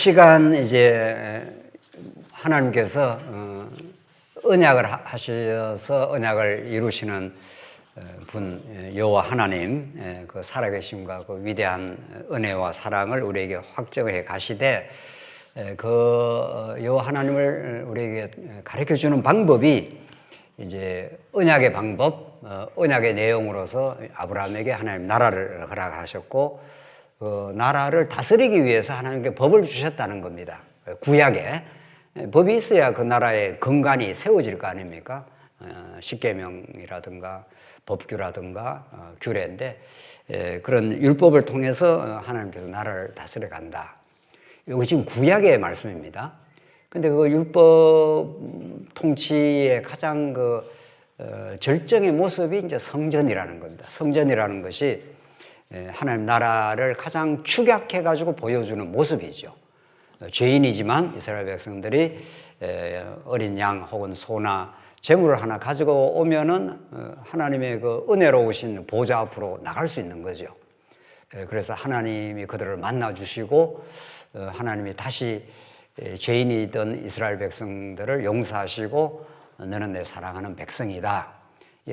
시간 이제 하나님께서 언약을 하셔서 언약을 이루시는 분 여호와 하나님, 그 살아계심과 그 위대한 은혜와 사랑을 우리에게 확정해 가시되, 그 여호와 하나님을 우리에게 가르쳐 주는 방법이 이제 언약의 방법, 언약의 내용으로서 아브라함에게 하나님 나라를 허락하셨고, 그 나라를 다스리기 위해서 하나님께 법을 주셨다는 겁니다. 구약에 법이 있어야 그 나라의 근간이 세워질 거 아닙니까? 십계명이라든가 법규라든가 규례인데, 그런 율법을 통해서 하나님께서 나라를 다스려 간다. 이거 지금 구약의 말씀입니다. 근데 그 율법 통치의 가장 절정의 모습이 이제 성전이라는 겁니다. 성전이라는 것이 하나님 나라를 가장 축약해가지고 보여주는 모습이죠. 죄인이지만 이스라엘 백성들이 어린 양 혹은 소나 재물을 하나 가지고 오면은 하나님의 그 은혜로우신 보좌 앞으로 나갈 수 있는 거죠. 그래서 하나님이 그들을 만나 주시고, 하나님이 다시 죄인이던 이스라엘 백성들을 용서하시고, 너는 내 사랑하는 백성이다.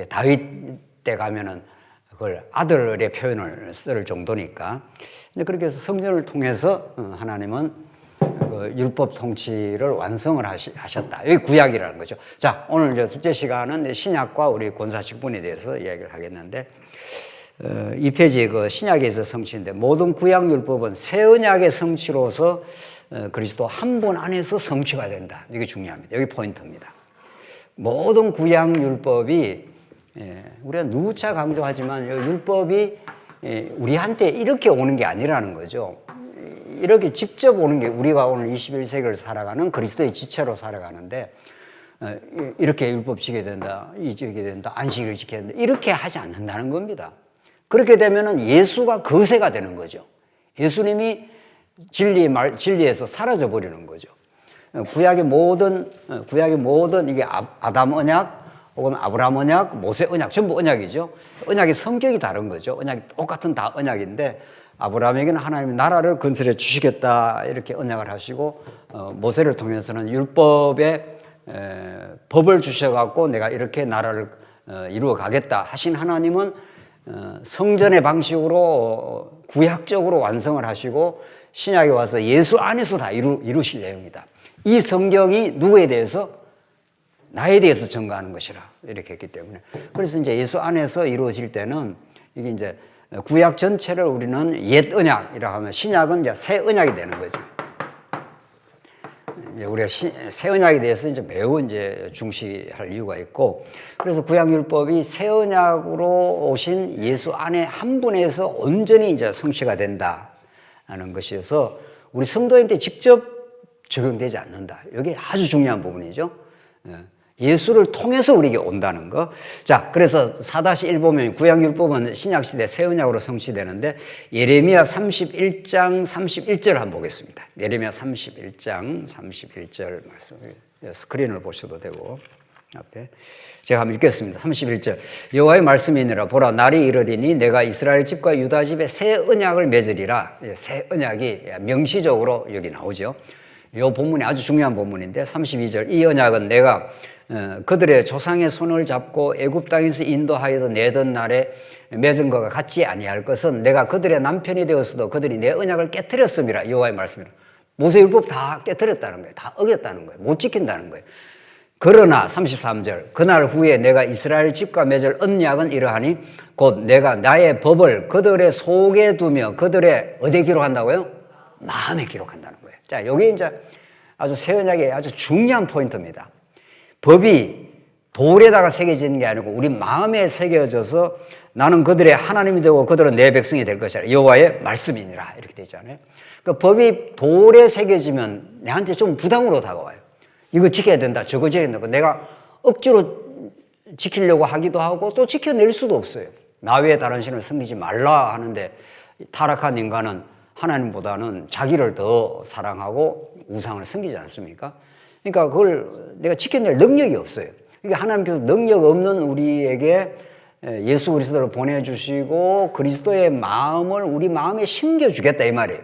다윗 때 가면은 그걸 아들의 표현을 쓸 정도니까. 그렇게 해서 성전을 통해서 하나님은 그 율법 통치를 완성을 하셨다. 여기 구약이라는 거죠. 자, 오늘 이제 둘째 시간은 신약과 우리 권사직분에 대해서 이야기를 하겠는데, 이 페이지에 그 신약에서 성취인데, 모든 구약 율법은 새 언약의 성취로서 그리스도 한 분 안에서 성취가 된다. 이게 중요합니다. 여기 포인트입니다. 모든 구약 율법이, 우리가 누차 강조하지만 율법이 우리한테 이렇게 오는 게 아니라는 거죠. 이렇게 직접 오는 게, 우리가 오늘 21세기를 살아가는 그리스도의 지체로 살아가는데, 이렇게 율법 지켜야 된다, 이 지켜야 된다, 안식일을 지켜야 된다, 이렇게 하지 않는다는 겁니다. 그렇게 되면은 예수가 거세가 되는 거죠. 예수님이 진리에서 사라져 버리는 거죠. 구약의 모든 이게 아담 언약 혹은 아브라함 언약, 모세 언약, 전부 언약이죠. 언약의 성격이 다른 거죠. 언약이 똑같은 다 언약인데, 아브라함에게는 하나님이 나라를 건설해 주시겠다 이렇게 언약을 하시고, 모세를 통해서는 율법의 법을 주셔갖고 내가 이렇게 나라를 이루어 가겠다 하신 하나님은 성전의 방식으로 구약적으로 완성을 하시고, 신약에 와서 예수 안에서 다 이루실 내용이다. 이 성경이 누구에 대해서? 나에 대해서 증거하는 것이라 이렇게 했기 때문에, 그래서 이제 예수 안에서 이루어질 때는 이게 이제 구약 전체를 우리는 옛 언약이라고 하면, 신약은 이제 새 언약이 되는 거죠. 이제 우리가 새 언약에 대해서 이제 매우 이제 중시할 이유가 있고, 그래서 구약 율법이 새 언약으로 오신 예수 안에 한 분에서 온전히 이제 성취가 된다는 것이어서 우리 성도한테 직접 적용되지 않는다. 이게 아주 중요한 부분이죠. 예수를 통해서 우리에게 온다는 거. 자, 그래서 4-1 보면 구약율법은 신약시대 새 언약으로 성취되는데, 예레미야 31장 31절 한번 보겠습니다. 예레미야 31장 31절 말씀, 스크린을 보셔도 되고 앞에 제가 한번 읽겠습니다. 31절. 여호와의 말씀이 있느라 보라, 날이 이르리니 내가 이스라엘 집과 유다 집에 새 언약을 맺으리라. 새 언약이 명시적으로 여기 나오죠. 이 본문이 아주 중요한 본문인데, 32절. 이 언약은 내가 그들의 조상의 손을 잡고 애굽 땅에서 인도하여서 내던 날에 맺은 것과 같지 아니할 것은, 내가 그들의 남편이 되었어도 그들이 내 언약을 깨뜨렸음이라. 여호와의 말씀이라. 모세율법 다 깨뜨렸다는 거예요. 다 어겼다는 거예요. 못 지킨다는 거예요. 그러나 33절. 그날 후에 내가 이스라엘 집과 맺을 언약은 이러하니, 곧 내가 나의 법을 그들의 속에 두며 그들의 어디에 기록한다고요? 마음에 기록한다는 거예요. 자, 여기 이제 아주 새 언약의 아주 중요한 포인트입니다. 법이 돌에다가 새겨지는 게 아니고 우리 마음에 새겨져서 나는 그들의 하나님이 되고 그들은 내 백성이 될 것이라. 여호와의 말씀이니라. 이렇게 되어 있잖아요. 그러니까 법이 돌에 새겨지면 내한테 좀 부담으로 다가와요. 이거 지켜야 된다, 저거 지켜야 된다. 내가 억지로 지키려고 하기도 하고 또 지켜낼 수도 없어요. 나 외에 다른 신을 섬기지 말라 하는데, 타락한 인간은 하나님보다는 자기를 더 사랑하고 우상을 섬기지 않습니까? 그러니까 그걸 내가 지켜낼 능력이 없어요. 그러니까 하나님께서 능력 없는 우리에게 예수 그리스도를 보내주시고 그리스도의 마음을 우리 마음에 심겨주겠다 이 말이에요.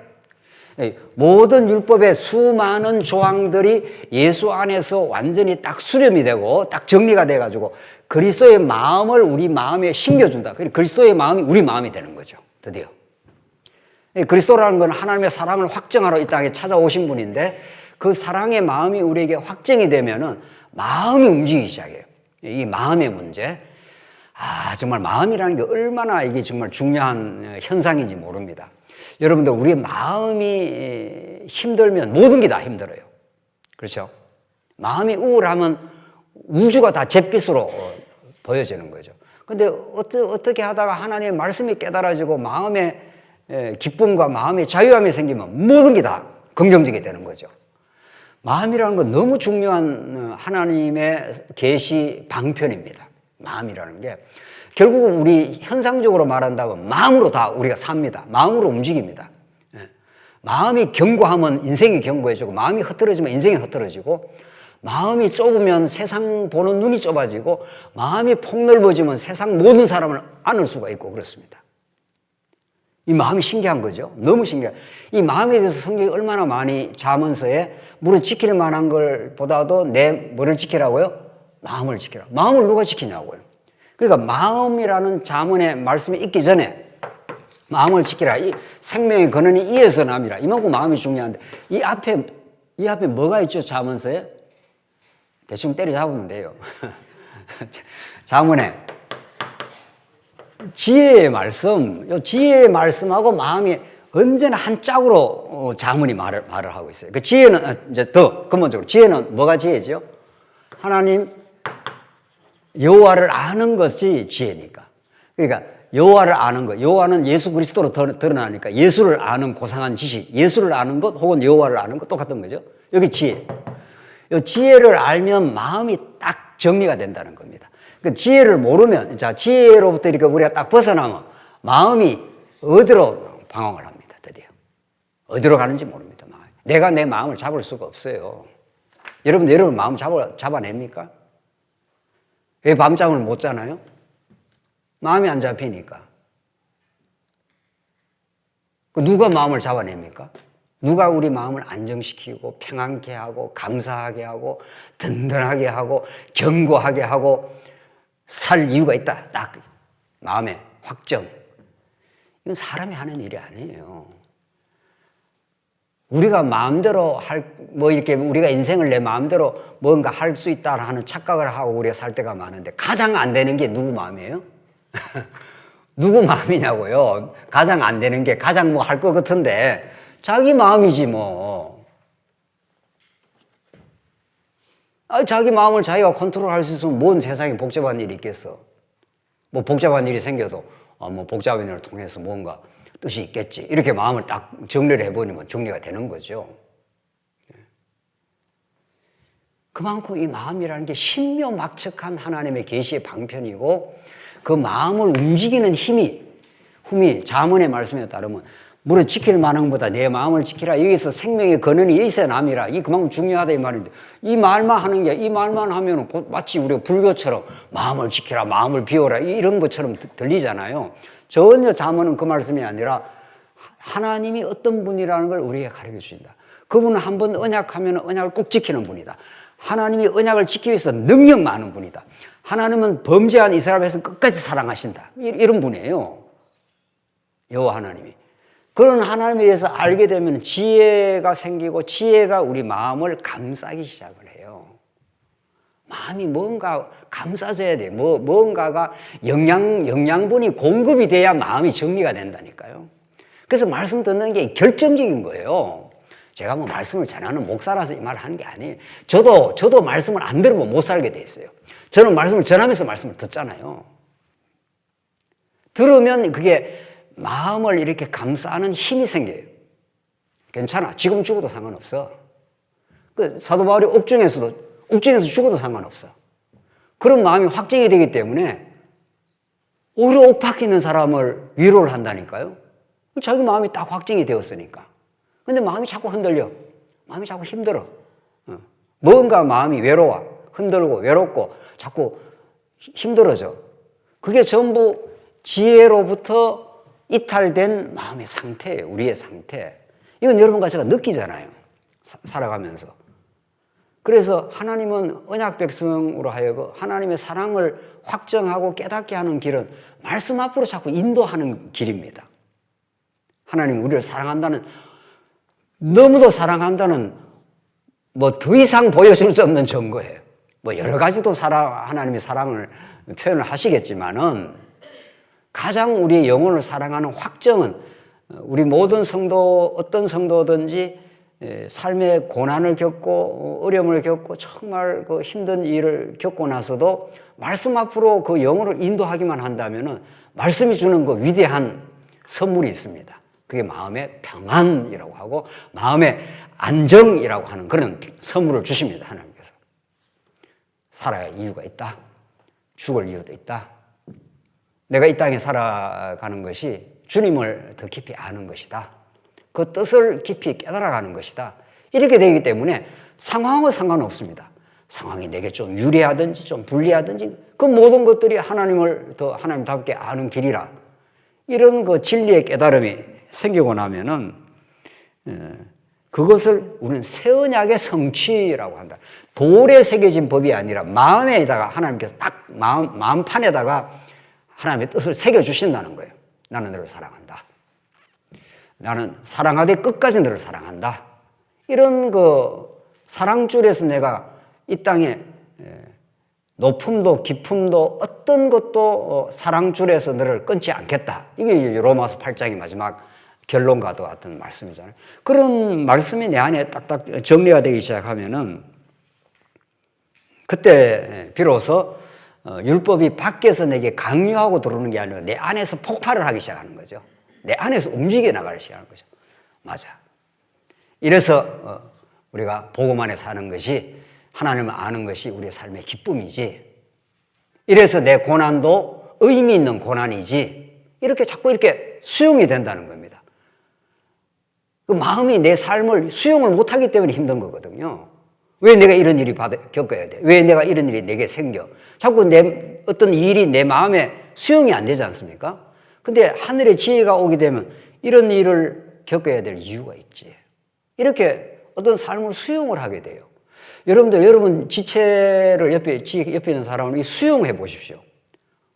모든 율법의 수많은 조항들이 예수 안에서 완전히 딱 수렴이 되고 딱 정리가 돼가지고 그리스도의 마음을 우리 마음에 심겨준다. 그리스도의 마음이 우리 마음이 되는 거죠. 드디어. 그리스도라는 건 하나님의 사랑을 확정하러 이 땅에 찾아오신 분인데 그 사랑의 마음이 우리에게 확정이 되면은 마음이 움직이기 시작해요. 이 마음의 문제. 정말 마음이라는 게 얼마나 이게 정말 중요한 현상인지 모릅니다. 여러분들, 우리의 마음이 힘들면 모든 게 다 힘들어요. 그렇죠? 마음이 우울하면 우주가 다 잿빛으로 보여지는 거죠. 근데 어떻게 하다가 하나님의 말씀이 깨달아지고 마음의 기쁨과 마음의 자유함이 생기면 모든 게 다 긍정적이 되는 거죠. 마음이라는 건 너무 중요한 하나님의 계시 방편입니다. 마음이라는 게 결국은 우리 현상적으로 말한다면 마음으로 다 우리가 삽니다. 마음으로 움직입니다. 마음이 견고하면 인생이 견고해지고 마음이 흐트러지면 인생이 흐트러지고 마음이 좁으면 세상 보는 눈이 좁아지고 마음이 폭넓어지면 세상 모든 사람을 안을 수가 있고 그렇습니다. 이 마음이 신기한 거죠. 너무 신기한. 이 마음에 대해서 성경이 얼마나 많이 잠언서에 물을 지킬 만한 걸 보다도 내 뭐를 지키라고요? 마음을 지키라. 마음을 누가 지키냐고요. 그러니까 마음이라는 잠언의 말씀이 있기 전에 마음을 지키라. 이 생명의 근원이 이에서 남이라. 이만큼 마음이 중요한데 이 앞에 뭐가 있죠? 잠언서에? 대충 때려잡으면 돼요. 잠언에 지혜의 말씀, 요 지혜의 말씀하고 마음이 언제나 한 짝으로 잠언이 말을 하고 있어요. 그 지혜는 이제 더 근본적으로 지혜는 뭐가 지혜죠? 하나님 여호와를 아는 것이 지혜니까. 그러니까 여호와를 아는 것, 여호와는 예수 그리스도로 드러나니까 예수를 아는 고상한 지식, 예수를 아는 것 혹은 여호와를 아는 것 똑같은 거죠. 여기 지혜. 이 지혜를 알면 마음이 딱 정리가 된다는 겁니다. 그 지혜를 모르면, 자, 지혜로부터 이렇게 우리가 딱 벗어나면 마음이 어디로 방황을 합니다, 드디어. 어디로 가는지 모릅니다, 마음이. 내가 내 마음을 잡을 수가 없어요. 여러분 마음 잡아냅니까? 왜 밤잠을 못 자나요? 마음이 안 잡히니까. 누가 마음을 잡아냅니까? 누가 우리 마음을 안정시키고 평안케 하고 감사하게 하고 든든하게 하고 견고하게 하고 살 이유가 있다. 딱 마음의 확정. 이건 사람이 하는 일이 아니에요. 우리가 마음대로 이렇게 우리가 인생을 내 마음대로 뭔가 할 수 있다 하는 착각을 하고 우리가 살 때가 많은데 가장 안 되는 게 누구 마음이에요? 누구 마음이냐고요? 가장 안 되는 게 가장 뭐 할 것 같은데 자기 마음이지 뭐. 자기 마음을 자기가 컨트롤할 수 있으면 뭔 세상에 복잡한 일이 있겠어. 뭐 복잡한 일이 생겨도 뭐 복잡한 일을 통해서 뭔가 뜻이 있겠지. 이렇게 마음을 딱 정리를 해버리면 정리가 되는 거죠. 그만큼 이 마음이라는 게 신묘막측한 하나님의 계시의 방편이고 그 마음을 움직이는 힘이 잠언의 말씀에 따르면 물을 지킬 만한보다 내 마음을 지키라. 여기서 생명의 근원이 있어야 남이라. 이 그만큼 중요하다 이 말인데 이 말만 하는 게 이 말만 하면 마치 우리가 불교처럼 마음을 지키라, 마음을 비워라 이런 것처럼 들리잖아요. 전혀 잠언은 그 말씀이 아니라 하나님이 어떤 분이라는 걸 우리에게 가르쳐 주신다. 그분은 한번 언약하면 언약을 꼭 지키는 분이다. 하나님이 언약을 지키기 위해서 능력 많은 분이다. 하나님은 범죄한 이스라엘 백성 끝까지 사랑하신다. 이런 분이에요. 여호와 하나님이. 그런 하나님에 대해서 알게 되면 지혜가 생기고 지혜가 우리 마음을 감싸기 시작을 해요. 마음이 뭔가 감싸져야 돼. 뭔가가 영양분이 공급이 돼야 마음이 정리가 된다니까요. 그래서 말씀 듣는 게 결정적인 거예요. 제가 뭐 말씀을 전하는 목사라서 이 말을 하는 게 아니에요. 저도 말씀을 안 들으면 못 살게 돼 있어요. 저는 말씀을 전하면서 말씀을 듣잖아요. 들으면 그게 마음을 이렇게 감싸는 힘이 생겨요. 괜찮아. 지금 죽어도 상관없어. 그 사도 바울이 옥중에서 죽어도 상관없어. 그런 마음이 확정이 되기 때문에 오히려 옥팍 있는 사람을 위로를 한다니까요. 자기 마음이 딱 확정이 되었으니까. 근데 마음이 자꾸 흔들려. 마음이 자꾸 힘들어. 뭔가 마음이 외로워. 흔들고 외롭고 자꾸 힘들어져. 그게 전부 지혜로부터 이탈된 마음의 상태예요. 우리의 상태. 이건 여러분과 제가 느끼잖아요. 살아가면서. 그래서 하나님은 언약 백성으로 하여금 하나님의 사랑을 확정하고 깨닫게 하는 길은 말씀 앞으로 자꾸 인도하는 길입니다. 하나님이 우리를 사랑한다는, 너무도 사랑한다는 뭐 더 이상 보여줄 수 없는 증거예요. 뭐 여러 가지도 하나님의 사랑을 표현을 하시겠지만은 가장 우리의 영혼을 사랑하는 확정은 우리 모든 성도, 어떤 성도든지 삶의 고난을 겪고 어려움을 겪고 정말 그 힘든 일을 겪고 나서도 말씀 앞으로 그 영혼을 인도하기만 한다면은 말씀이 주는 그 위대한 선물이 있습니다. 그게 마음의 평안이라고 하고 마음의 안정이라고 하는 그런 선물을 주십니다. 하나님께서. 살아야 이유가 있다. 죽을 이유도 있다. 내가 이 땅에 살아가는 것이 주님을 더 깊이 아는 것이다. 그 뜻을 깊이 깨달아가는 것이다. 이렇게 되기 때문에 상황은 상관없습니다. 상황이 내게 좀 유리하든지 좀 불리하든지 그 모든 것들이 하나님을 더 하나님답게 아는 길이라. 이런 그 진리의 깨달음이 생기고 나면은 그것을 우리는 새 언약의 성취라고 한다. 돌에 새겨진 법이 아니라 마음에다가 하나님께서 딱 마음판에다가 하나님의 뜻을 새겨주신다는 거예요. 나는 너를 사랑한다. 나는 사랑하되 끝까지 너를 사랑한다. 이런 그 사랑줄에서 내가 이 땅에 높음도 깊음도 어떤 것도 사랑줄에서 너를 끊지 않겠다. 이게 로마서 8장의 마지막 결론과도 같은 말씀이잖아요. 그런 말씀이 내 안에 딱딱 정리가 되기 시작하면은 그때 비로소 율법이 밖에서 내게 강요하고 들어오는 게 아니라 내 안에서 폭발을 하기 시작하는 거죠. 내 안에서 움직여 나가기 시작하는 거죠. 맞아. 이래서 우리가 복음 안에 사는 것이 하나님을 아는 것이 우리의 삶의 기쁨이지. 이래서 내 고난도 의미 있는 고난이지. 이렇게 자꾸 이렇게 수용이 된다는 겁니다. 그 마음이 내 삶을 수용을 못하기 때문에 힘든 거거든요. 왜 내가 이런 일이 겪어야 돼? 왜 내가 이런 일이 내게 생겨? 자꾸 어떤 일이 내 마음에 수용이 안 되지 않습니까? 근데 하늘의 지혜가 오게 되면 이런 일을 겪어야 될 이유가 있지. 이렇게 어떤 삶을 수용을 하게 돼요. 여러분들, 여러분 지체를 옆에 있는 사람을 수용해 보십시오.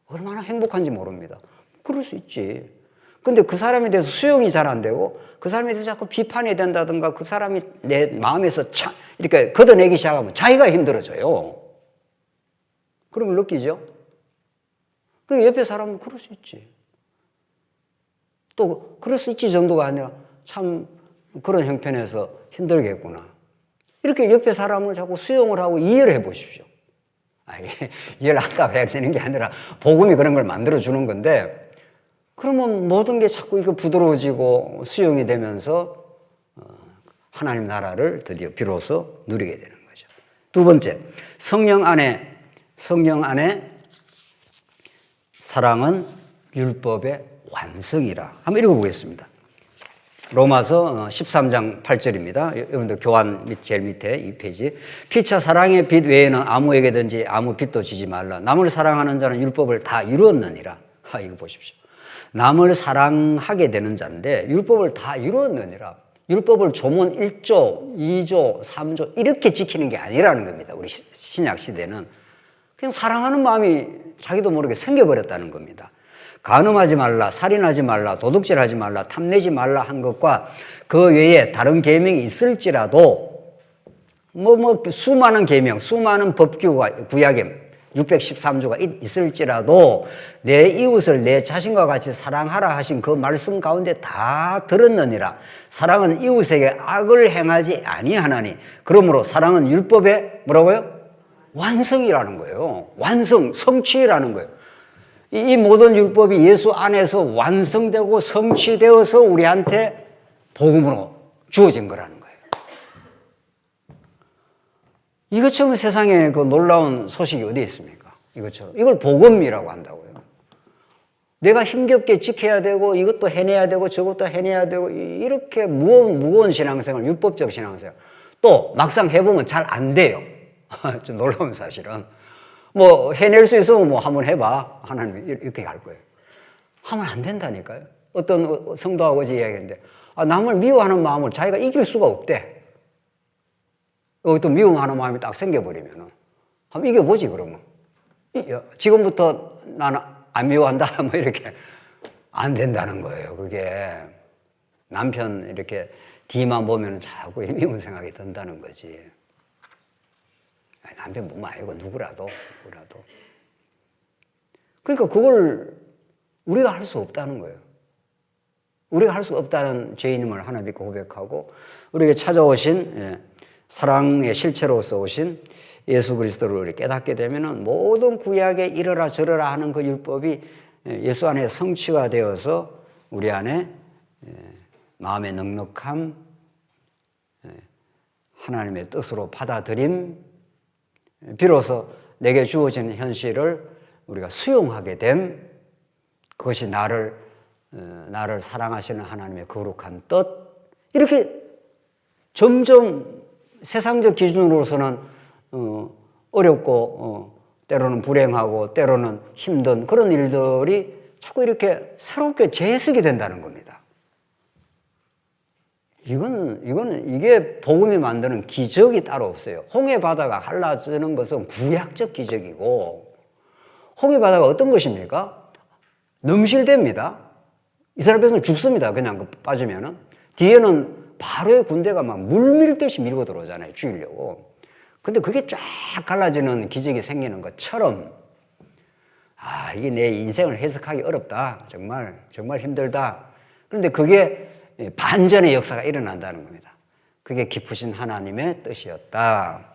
얼마나 행복한지 모릅니다. 그럴 수 있지. 근데 그 사람에 대해서 수용이 잘 안 되고 그 사람에 대해서 자꾸 비판이 된다든가 그 사람이 내 마음에서 이렇게 걷어내기 시작하면 자기가 힘들어져요. 그런 걸 느끼죠? 그 옆에 사람은 그럴 수 있지. 또 그럴 수 있지 정도가 아니라 참 그런 형편에서 힘들겠구나. 이렇게 옆에 사람을 자꾸 수용을 하고 이해를 해 보십시오. 이해를 한다고 해야 되는 게 아니라 복음이 그런 걸 만들어주는 건데 그러면 모든 게 자꾸 이거 부드러워지고 수용이 되면서 하나님 나라를 드디어 비로소 누리게 되는 거죠. 두 번째, 성령 안에 사랑은 율법의 완성이라. 한번 읽어보겠습니다. 로마서 13장 8절입니다. 여러분들 교환 제일 밑에 이 페이지. 피차 사랑의 빛 외에는 아무에게든지 아무 빛도 지지 말라. 남을 사랑하는 자는 율법을 다 이루었느니라. 이거 보십시오. 남을 사랑하게 되는 자인데 율법을 다 이루었느니라. 율법을 조문 1조, 2조, 3조 이렇게 지키는 게 아니라는 겁니다. 우리 신약 시대는 그냥 사랑하는 마음이 자기도 모르게 생겨버렸다는 겁니다. 간음하지 말라, 살인하지 말라, 도둑질하지 말라, 탐내지 말라 한 것과 그 외에 다른 계명이 있을지라도 수많은 계명, 수많은 법규가 구약에 613조가 있을지라도 내 이웃을 내 자신과 같이 사랑하라 하신 그 말씀 가운데 다 들었느니라. 사랑은 이웃에게 악을 행하지 아니하나니. 그러므로 사랑은 율법의 뭐라고요? 완성이라는 거예요. 완성, 성취라는 거예요. 이 모든 율법이 예수 안에서 완성되고 성취되어서 우리한테 복음으로 주어진 거라는 거예요. 이것처럼 세상에 그 놀라운 소식이 어디 있습니까? 이것처럼. 이걸 복음이라고 한다고요. 내가 힘겹게 지켜야 되고 이것도 해내야 되고 저것도 해내야 되고 이렇게 무거운 신앙생활, 율법적 신앙생활. 또 막상 해보면 잘 안 돼요. 좀 놀라운 사실은. 뭐 해낼 수 있으면 뭐 한번 해봐. 하나님이 이렇게 갈 거예요. 하면 안 된다니까요. 어떤 성도하고 어제 이야기했는데 남을 미워하는 마음을 자기가 이길 수가 없대. 여기 또 미움하는 마음이 딱 생겨버리면 한번 이겨보지 그러면. 지금부터 나는 안 미워한다 뭐 이렇게 안 된다는 거예요. 그게 남편 이렇게 뒤만 보면 자꾸 미운 생각이 든다는 거지. 남편뿐만 아니고 누구라도. 그러니까 그걸 우리가 할 수 없다는 거예요. 우리가 할 수 없다는 죄인임을 하나 믿고 고백하고 우리에게 찾아오신 사랑의 실체로서 오신 예수 그리스도를 우리 깨닫게 되면은 모든 구약에 이러라 저러라 하는 그 율법이 예수 안에 성취가 되어서 우리 안에 마음의 넉넉함, 하나님의 뜻으로 받아들임, 비로소 내게 주어진 현실을 우리가 수용하게 됨, 그것이 나를 사랑하시는 하나님의 거룩한 뜻, 이렇게 점점 세상적 기준으로서는 어렵고 때로는 불행하고 때로는 힘든 그런 일들이 자꾸 이렇게 새롭게 재해석이 된다는 겁니다. 이게 복음이 만드는 기적이 따로 없어요. 홍해 바다가 갈라지는 것은 구약적 기적이고, 홍해 바다가 어떤 것입니까? 넘실댑니다. 이스라엘 백성은 죽습니다. 그냥 빠지면은. 뒤에는 바로의 군대가 막 물밀듯이 밀고 들어오잖아요. 죽이려고. 근데 그게 쫙 갈라지는 기적이 생기는 것처럼, 이게 내 인생을 해석하기 어렵다. 정말 힘들다. 그런데 그게 반전의 역사가 일어난다는 겁니다. 그게 깊으신 하나님의 뜻이었다.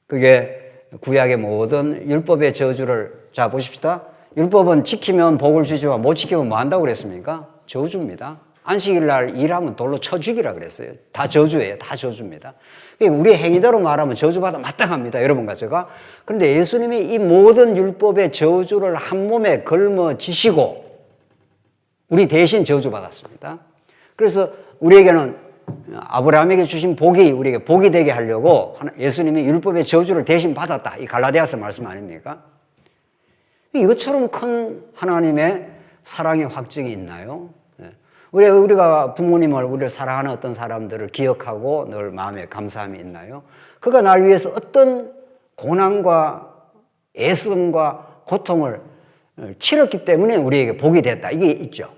그게 구약의 모든 율법의 저주를, 자 보십시다. 율법은 지키면 복을 주지만 못 지키면 뭐 한다고 그랬습니까? 저주입니다. 안식일 날 일하면 돌로 쳐 죽이라 그랬어요. 다 저주예요. 다 저주입니다. 우리 행위대로 말하면 저주받아 마땅합니다. 여러분과 제가. 그런데 예수님이 이 모든 율법의 저주를 한 몸에 걸머지시고 우리 대신 저주받았습니다. 그래서 우리에게는 아브라함에게 주신 복이 우리에게 복이 되게 하려고 예수님이 율법의 저주를 대신 받았다. 이 갈라디아서 말씀 아닙니까? 이것처럼 큰 하나님의 사랑의 확증이 있나요? 우리가 부모님을, 우리를 사랑하는 어떤 사람들을 기억하고 늘 마음에 감사함이 있나요? 그가 날 위해서 어떤 고난과 애씀과 고통을 치렀기 때문에 우리에게 복이 됐다. 이게 있죠.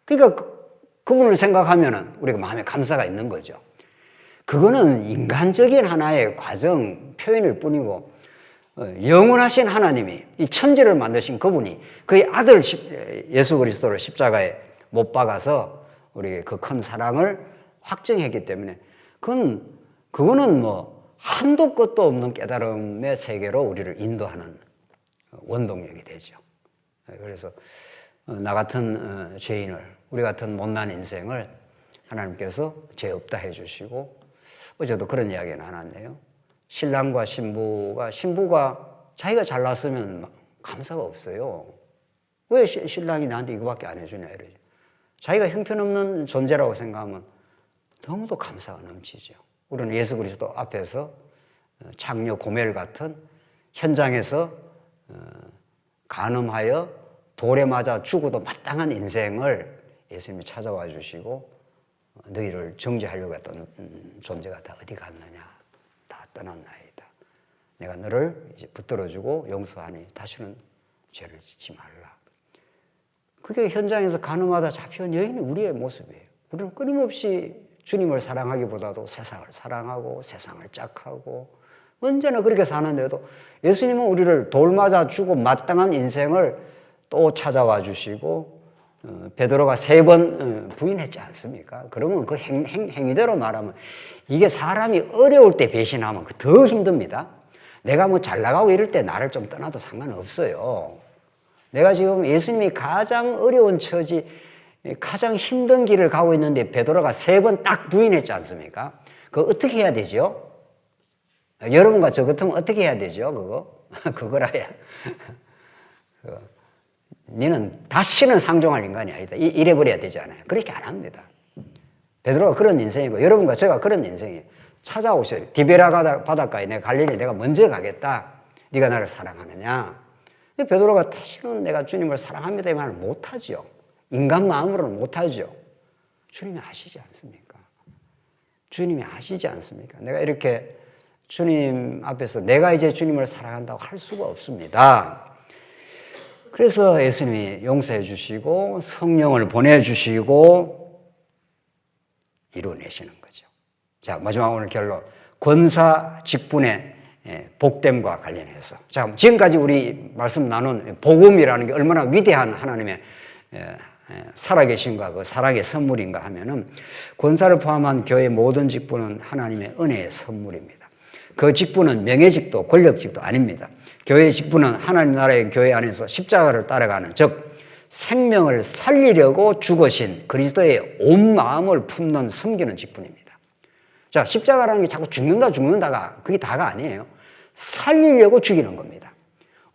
그러니까 그분을 생각하면 우리가 마음에 감사가 있는 거죠. 그거는 인간적인 하나의 과정, 표현일 뿐이고, 영원하신 하나님이 이 천지를 만드신 그분이 그의 아들 예수 그리스도를 십자가에 못 박아서 우리에게 그 큰 사랑을 확증했기 때문에 그거는 뭐 한도 끝도 없는 깨달음의 세계로 우리를 인도하는 원동력이 되죠. 그래서 나 같은 죄인을, 우리 같은 못난 인생을 하나님께서 죄 없다 해주시고, 어제도 그런 이야기가 나눴네요. 신랑과 신부가 자기가 잘났으면 감사가 없어요. 왜 신랑이 나한테 이거밖에 안 해주냐 이러죠. 자기가 형편없는 존재라고 생각하면 너무도 감사가 넘치죠. 우리는 예수 그리스도 앞에서 창녀 고멜 같은 현장에서 간음하여 돌에 맞아 죽어도 마땅한 인생을 예수님이 찾아와 주시고 너희를 정죄하려고 했던 존재가 다 어디 갔느냐, 다 떠났나이다. 내가 너를 이제 붙들어주고 용서하니 다시는 죄를 짓지 말라. 그게 현장에서 간음하다 잡혀온 여인이 우리의 모습이에요. 우리는 끊임없이 주님을 사랑하기보다도 세상을 사랑하고 세상을 짝하고 언제나 그렇게 사는데도 예수님은 우리를 돌 맞아 주고 마땅한 인생을 또 찾아와 주시고 베드로가 3번 부인했지 않습니까? 그러면 그 행위대로 말하면 이게 사람이 어려울 때 배신하면 더 힘듭니다. 내가 뭐 잘 나가고 이럴 때 나를 좀 떠나도 상관없어요. 내가 지금 예수님이 가장 어려운 처지, 가장 힘든 길을 가고 있는데 베드로가 3번 딱 부인했지 않습니까? 그거 어떻게 해야 되죠? 여러분과 저 같으면 어떻게 해야 되죠? 그거라야. 너는 다시는 상종할 인간이 아니다. 이래버려야 되지 않아요. 그렇게 안 합니다. 베드로가 그런 인생이고 여러분과 제가 그런 인생이에요. 찾아오셔요. 디베라 바닷가에 내가 갈릴리 내가 먼저 가겠다. 네가 나를 사랑하느냐? 베드로가 다시는 내가 주님을 사랑합니다 이 말을 못하죠. 인간 마음으로는 못하죠. 주님이 아시지 않습니까? 주님이 아시지 않습니까? 내가 이렇게 주님 앞에서 내가 이제 주님을 사랑한다고 할 수가 없습니다. 그래서 예수님이 용서해 주시고 성령을 보내주시고 이루어내시는 거죠. 자, 마지막 오늘 결론. 권사 직분의 복됨과 관련해서. 자, 지금까지 우리 말씀 나눈 복음이라는 게 얼마나 위대한 하나님의 살아계신과 그 사랑의 선물인가 하면은 권사를 포함한 교회의 모든 직분은 하나님의 은혜의 선물입니다. 그 직분은 명예직도 권력직도 아닙니다. 교회의 직분은 하나님 나라의 교회 안에서 십자가를 따라가는, 즉 생명을 살리려고 죽으신 그리스도의 온 마음을 품는 섬기는 직분입니다. 자, 십자가라는 게 자꾸 죽는다가 그게 다가 아니에요. 살리려고 죽이는 겁니다.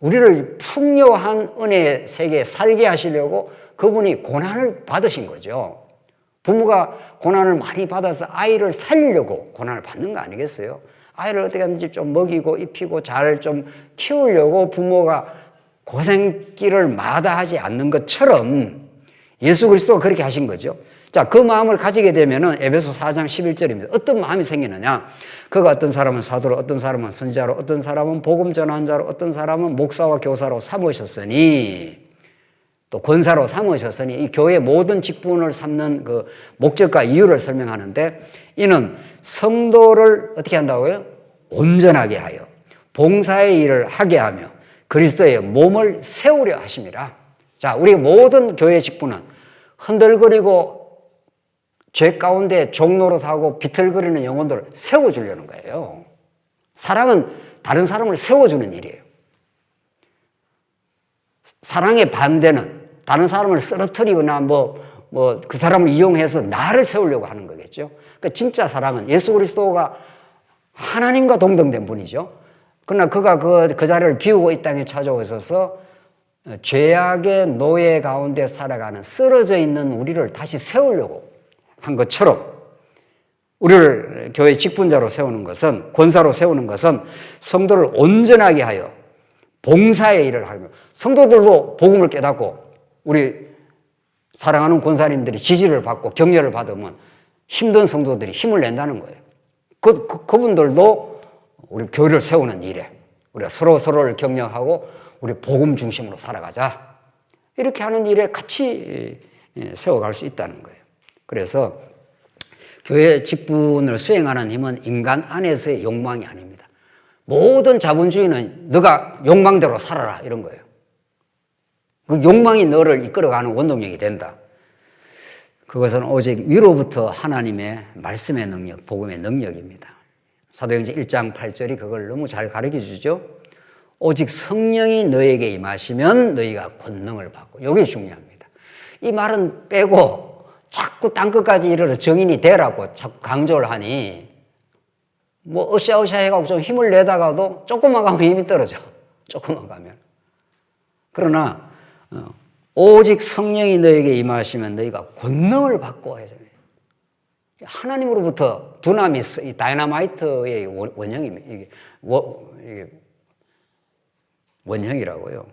우리를 풍요한 은혜의 세계에 살게 하시려고 그분이 고난을 받으신 거죠. 부모가 고난을 많이 받아서 아이를 살리려고 고난을 받는 거 아니겠어요? 아이를 어떻게 하든지 좀 먹이고 입히고 잘 좀 키우려고 부모가 고생길을 마다하지 않는 것처럼 예수 그리스도가 그렇게 하신 거죠. 자, 그 마음을 가지게 되면은 에베소 4장 11절입니다. 어떤 마음이 생기느냐? 그가 어떤 사람은 사도로, 어떤 사람은 선지자로, 어떤 사람은 복음 전환자로, 어떤 사람은 목사와 교사로 삼으셨으니, 또 권사로 삼으셨으니, 이 교회의 모든 직분을 삼는 그 목적과 이유를 설명하는데, 이는 성도를 어떻게 한다고요? 온전하게 하여 봉사의 일을 하게 하며 그리스도의 몸을 세우려 하심이라. 자, 우리 모든 교회 직분은 흔들거리고 죄 가운데 종노릇하고 비틀거리는 영혼들을 세워주려는 거예요. 사랑은 다른 사람을 세워주는 일이에요. 사랑의 반대는 다른 사람을 쓰러뜨리거나 그 사람을 이용해서 나를 세우려고 하는 거겠죠. 그러니까 진짜 사랑은 예수 그리스도가 하나님과 동등된 분이죠. 그러나 그가 그 자리를 비우고 이 땅에 찾아오셔서 죄악의 노예 가운데 살아가는 쓰러져 있는 우리를 다시 세우려고 한 것처럼 우리를 교회 직분자로 세우는 것은, 권사로 세우는 것은 성도를 온전하게 하여 봉사의 일을 하며, 성도들도 복음을 깨닫고 우리 사랑하는 권사님들이 지지를 받고 격려를 받으면 힘든 성도들이 힘을 낸다는 거예요. 그분들도 우리 교회를 세우는 일에 우리가 서로를 격려하고 우리 복음 중심으로 살아가자, 이렇게 하는 일에 같이 세워갈 수 있다는 거예요. 그래서 교회 직분을 수행하는 힘은 인간 안에서의 욕망이 아닙니다. 모든 자본주의는 너가 욕망대로 살아라 이런 거예요. 그 욕망이 너를 이끌어가는 원동력이 된다. 그것은 오직 위로부터 하나님의 말씀의 능력, 복음의 능력입니다. 사도행전 1장 8절이 그걸 너무 잘 가르쳐 주죠. 오직 성령이 너에게 임하시면 너희가 권능을 받고, 이게 중요합니다. 이 말은 빼고 자꾸 땅끝까지 이르러 정인이 되라고 자꾸 강조를 하니 으쌰으쌰 해가지고 좀 힘을 내다가도 조금만 가면 힘이 떨어져. 조금만 가면. 그러나 오직 성령이 너에게 임하시면 너희가 권능을 받고 해서 하나님으로부터 두나미스, 이 다이너마이트의 원형입니다. 이게 원형이라고요.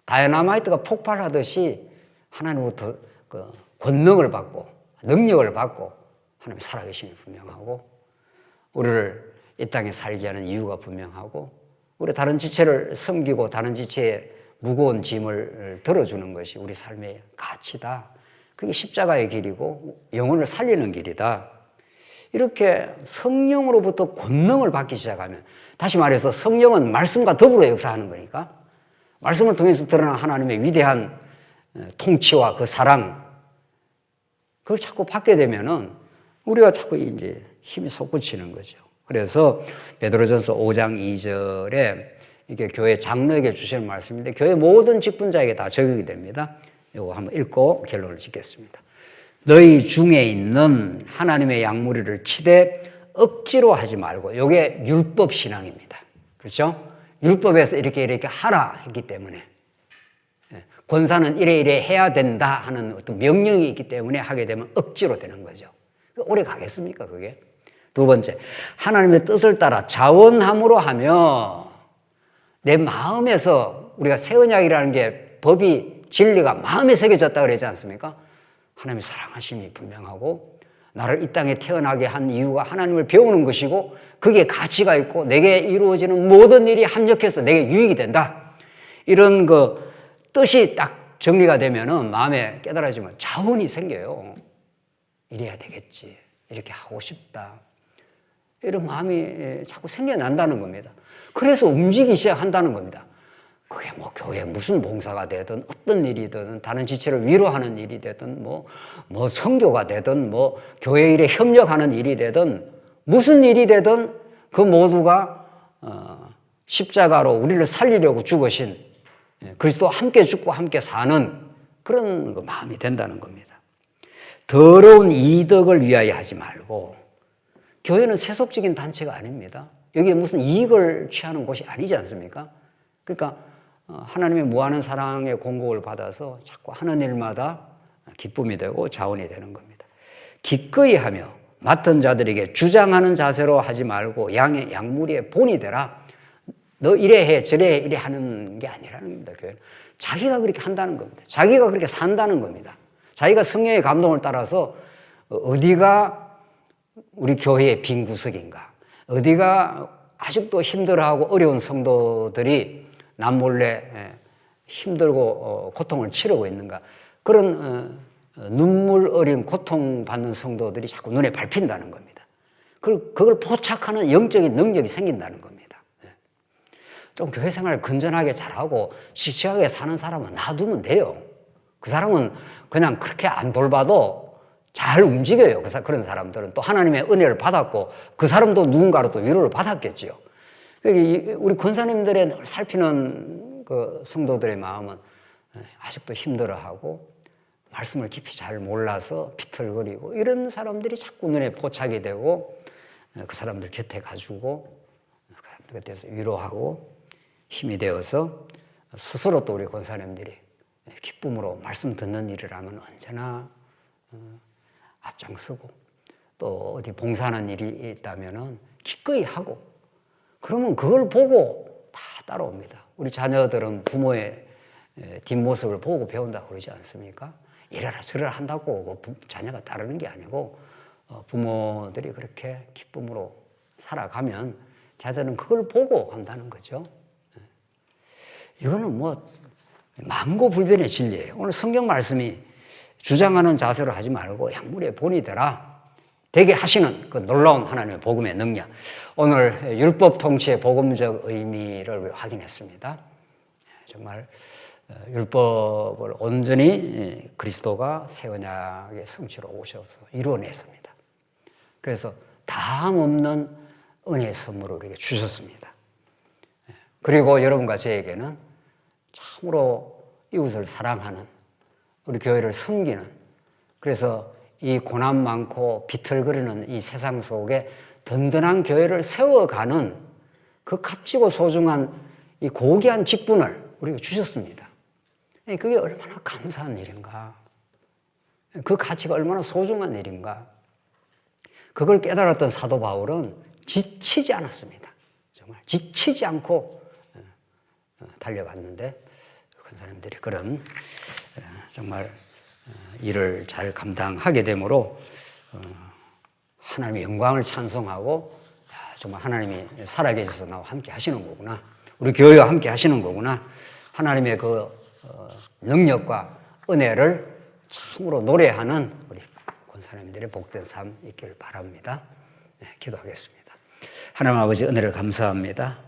다이너마이트가 폭발하듯이 하나님으로부터 그 권능을 받고 능력을 받고 하나님의 살아계심이 분명하고 우리를 이 땅에 살게 하는 이유가 분명하고 우리 다른 지체를 섬기고 다른 지체의 무거운 짐을 들어주는 것이 우리 삶의 가치다. 그게 십자가의 길이고 영혼을 살리는 길이다. 이렇게 성령으로부터 권능을 받기 시작하면, 다시 말해서 성령은 말씀과 더불어 역사하는 거니까 말씀을 통해서 드러난 하나님의 위대한 통치와 그 사랑, 그걸 자꾸 받게 되면은 우리가 자꾸 이제 힘이 솟구치는 거죠. 그래서 베드로전서 5장 2절에 이게 교회 장로에게 주시는 말씀인데 교회 모든 직분자에게 다 적용이 됩니다. 이거 한번 읽고 결론을 짓겠습니다. 너희 중에 있는 하나님의 양무리를 치되 억지로 하지 말고, 이게 율법 신앙입니다. 그렇죠? 율법에서 이렇게 하라 했기 때문에, 권사는 이래 해야 된다 하는 어떤 명령이 있기 때문에 하게 되면 억지로 되는 거죠. 오래 가겠습니까, 그게? 두 번째, 하나님의 뜻을 따라 자원함으로 하며, 내 마음에서, 우리가 새 언약이라는 게 법이 진리가 마음에 새겨졌다 그러지 않습니까? 하나님의 사랑하심이 분명하고 나를 이 땅에 태어나게 한 이유가 하나님을 배우는 것이고 그게 가치가 있고 내게 이루어지는 모든 일이 합력해서 내게 유익이 된다. 이런 그 뜻이 딱 정리가 되면은 마음에 깨달아지면 자원이 생겨요. 이래야 되겠지. 이렇게 하고 싶다. 이런 마음이 자꾸 생겨난다는 겁니다. 그래서 움직이기 시작한다는 겁니다. 그게 뭐 교회 무슨 봉사가 되든 어떤 일이 되든 다른 지체를 위로하는 일이 되든 뭐 선교가 되든 뭐 교회 일에 협력하는 일이 되든 무슨 일이 되든 그 모두가 십자가로 우리를 살리려고 죽으신 그리스도와 함께 죽고 함께 사는 그런 그 마음이 된다는 겁니다. 더러운 이덕을 위하여 하지 말고 교회는 세속적인 단체가 아닙니다. 여기에 무슨 이익을 취하는 곳이 아니지 않습니까? 그러니까 하나님의 무한한 사랑의 공급을 받아서 자꾸 하는 일마다 기쁨이 되고 자원이 되는 겁니다. 기꺼이 하며 맡은 자들에게 주장하는 자세로 하지 말고 양의 양무리의 본이 되라. 너 이래 해 저래 해 이래 하는 게 아니라는 겁니다. 교회는 자기가 그렇게 한다는 겁니다. 자기가 그렇게 산다는 겁니다. 자기가 성령의 감동을 따라서 어디가 우리 교회의 빈 구석인가, 어디가 아직도 힘들어하고 어려운 성도들이 남몰래 힘들고 고통을 치르고 있는가, 그런 눈물 어린 고통받는 성도들이 자꾸 눈에 밟힌다는 겁니다. 그걸 포착하는 영적인 능력이 생긴다는 겁니다. 좀 교회 생활을 건전하게 잘하고 씩씩하게 사는 사람은 놔두면 돼요. 그 사람은 그냥 그렇게 안 돌봐도 잘 움직여요. 그런 사람들은 또 하나님의 은혜를 받았고 그 사람도 누군가로부터 위로를 받았겠지요. 우리 권사님들의 늘 살피는 그 성도들의 마음은 아직도 힘들어하고 말씀을 깊이 잘 몰라서 비틀거리고 이런 사람들이 자꾸 눈에 포착이 되고 그 사람들 곁에 가지고 그 사람들 곁에서 위로하고 힘이 되어서 스스로 또 우리 권사님들이 기쁨으로 말씀 듣는 일을 하면 언제나 앞장서고 또 어디 봉사하는 일이 있다면은 기꺼이 하고 그러면 그걸 보고 다 따라옵니다. 우리 자녀들은 부모의 뒷모습을 보고 배운다고 그러지 않습니까? 이래라 저래라 한다고 자녀가 따르는 게 아니고 부모들이 그렇게 기쁨으로 살아가면 자녀들은 그걸 보고 한다는 거죠. 이거는 뭐 만고불변의 진리예요. 오늘 성경 말씀이 주장하는 자세로 하지 말고 양무리의 본이 되라. 되게 하시는 그 놀라운 하나님의 복음의 능력. 오늘 율법 통치의 복음적 의미를 확인했습니다. 정말 율법을 온전히 그리스도가 새 언약의 성취로 오셔서 이루어냈습니다. 그래서 다함 없는 은혜의 선물을 우리에게 주셨습니다. 그리고 여러분과 저에게는 참으로 이웃을 사랑하는 우리 교회를 섬기는 그래서 이 고난 많고 비틀거리는 이 세상 속에 든든한 교회를 세워가는 그 값지고 소중한 이 고귀한 직분을 우리가 주셨습니다. 그게 얼마나 감사한 일인가. 그 가치가 얼마나 소중한 일인가. 그걸 깨달았던 사도 바울은 지치지 않았습니다. 정말 지치지 않고 달려갔는데 큰 사람들이 그런 정말 일을 잘 감당하게 되므로 하나님의 영광을 찬송하고 정말 하나님이 살아계셔서 나와 함께 하시는 거구나. 우리 교회와 함께 하시는 거구나. 하나님의 그 능력과 은혜를 참으로 노래하는 우리 권사님들의 복된 삶 있기를 바랍니다. 네, 기도하겠습니다. 하나님 아버지 은혜를 감사합니다.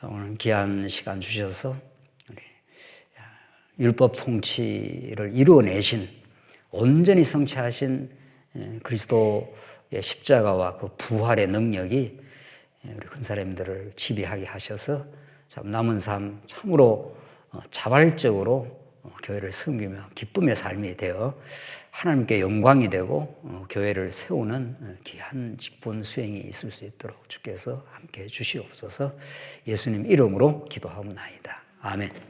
오늘 귀한 시간 주셔서 우리 율법 통치를 이루어내신 온전히 성취하신 그리스도의 십자가와 그 부활의 능력이 우리 권사님들을 지배하게 하셔서 참 남은 삶 참으로 자발적으로 교회를 섬기며 기쁨의 삶이 되어 하나님께 영광이 되고 교회를 세우는 귀한 직분 수행이 있을 수 있도록 주께서 함께해 주시옵소서. 예수님 이름으로 기도하옵나이다. 아멘.